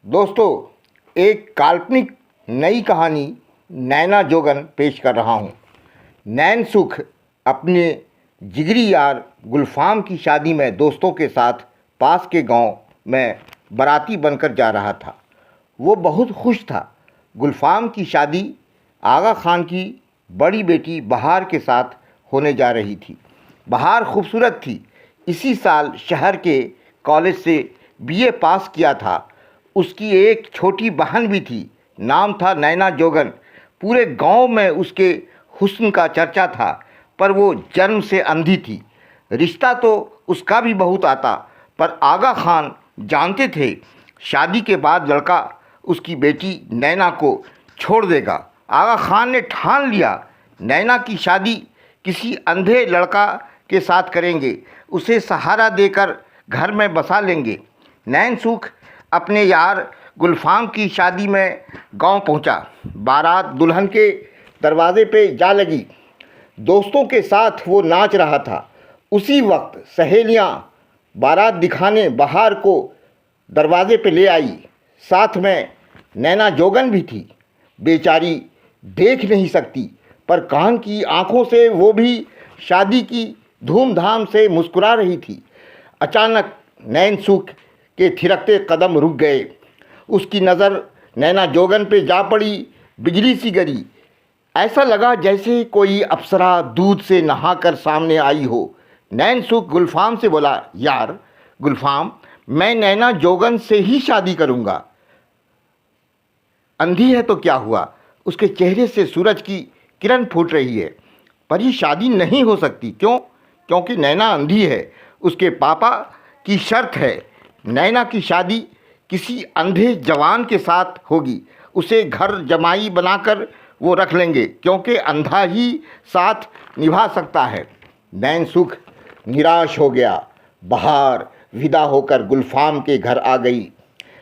दोस्तों, एक काल्पनिक नई कहानी नैना जोगन पेश कर रहा हूँ। नैन सुख अपने जिगरी यार गुलफाम की शादी में दोस्तों के साथ पास के गांव में बाराती बनकर जा रहा था। वो बहुत खुश था। गुलफाम की शादी आगा खान की बड़ी बेटी बहार के साथ होने जा रही थी। बहार खूबसूरत थी। इसी साल शहर के कॉलेज से बीए पास किया था। उसकी एक छोटी बहन भी थी। नाम था नैना जोगन। पूरे गांव में उसके हुस्न का चर्चा था, पर वो जन्म से अंधी थी। रिश्ता तो उसका भी बहुत आता, पर आगा खान जानते थे शादी के बाद लड़का उसकी बेटी नैना को छोड़ देगा। आगा खान ने ठान लिया, नैना की शादी किसी अंधे लड़का के साथ करेंगे, उसे सहारा देकर घर में बसा लेंगे। नैन सुख अपने यार गुलफाम की शादी में गांव पहुंचा। बारात दुल्हन के दरवाजे पे जा लगी। दोस्तों के साथ वो नाच रहा था। उसी वक्त सहेलियां बारात दिखाने बहार को दरवाजे पे ले आई। साथ में नैना जोगन भी थी। बेचारी देख नहीं सकती, पर कान की आंखों से वो भी शादी की धूमधाम से मुस्कुरा रही थी। अचानक नैन सुख के थिरकते कदम रुक गए। उसकी नज़र नैना जोगन पे जा पड़ी। बिजली सी गिरी। ऐसा लगा जैसे कोई अप्सरा दूध से नहाकर सामने आई हो। नैन सुख गुलफाम से बोला, यार गुलफाम, मैं नैना जोगन से ही शादी करूँगा। अंधी है तो क्या हुआ, उसके चेहरे से सूरज की किरण फूट रही है। पर ये शादी नहीं हो सकती। क्यों? क्योंकि नैना अंधी है। उसके पापा की शर्त है, नैना की शादी किसी अंधे जवान के साथ होगी। उसे घर जमाई बनाकर वो रख लेंगे, क्योंकि अंधा ही साथ निभा सकता है। नैन सुख निराश हो गया। बहार विदा होकर गुलफाम के घर आ गई।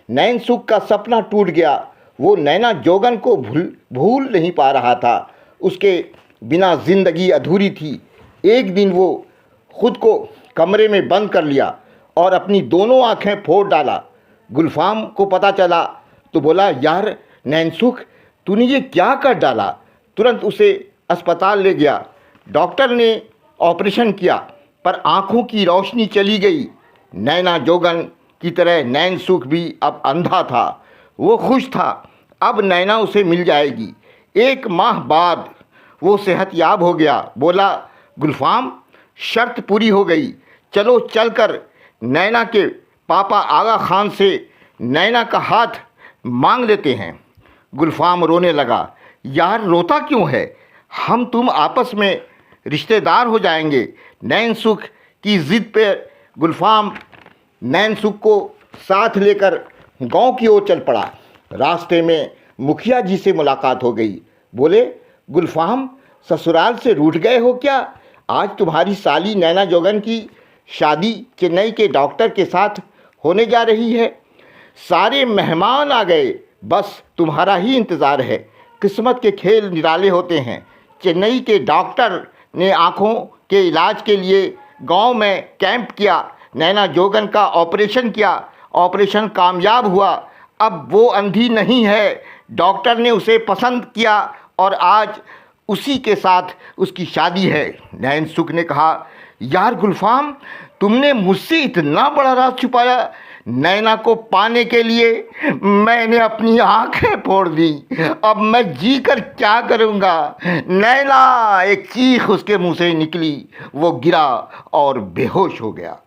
नैन सुख का सपना टूट गया। वो नैना जोगन को भूल नहीं पा रहा था। उसके बिना जिंदगी अधूरी थी। एक दिन वो खुद को कमरे में बंद कर लिया और अपनी दोनों आंखें फोड़ डाला। गुलफाम को पता चला तो बोला, यार नैन सुख, तूने ये क्या कर डाला? तुरंत उसे अस्पताल ले गया। डॉक्टर ने ऑपरेशन किया, पर आंखों की रोशनी चली गई। नैना जोगन की तरह नैन सुख भी अब अंधा था। वो खुश था, अब नैना उसे मिल जाएगी। 1 माह बाद वो सेहतयाब हो गया। बोला, गुलफाम, शर्त पूरी हो गई। चलो चलकर नैना के पापा आगा खान से नैना का हाथ मांग लेते हैं। गुलफाम रोने लगा। यार रोता क्यों है? हम तुम आपस में रिश्तेदार हो जाएंगे। नैन सुख की ज़िद पे गुलफाम नैन सुख को साथ लेकर गांव की ओर चल पड़ा। रास्ते में मुखिया जी से मुलाकात हो गई। बोले, गुलफाम, ससुराल से रूठ गए हो क्या? आज तुम्हारी साली नैना जोगन की शादी चेन्नई के डॉक्टर के साथ होने जा रही है। सारे मेहमान आ गए, बस तुम्हारा ही इंतज़ार है। किस्मत के खेल निराले होते हैं। चेन्नई के डॉक्टर ने आँखों के इलाज के लिए गांव में कैंप किया। नैना जोगन का ऑपरेशन किया। ऑपरेशन कामयाब हुआ। अब वो अंधी नहीं है। डॉक्टर ने उसे पसंद किया और आज उसी के साथ उसकी शादी है। नैन सुख ने कहा, यार गुलफाम, तुमने मुझसे इतना बड़ा राज छुपाया। नैना को पाने के लिए मैंने अपनी आंखें फोड़ दी। अब मैं जी कर क्या करूँगा? नैना, एक चीख उसके मुंह से निकली। वो गिरा और बेहोश हो गया।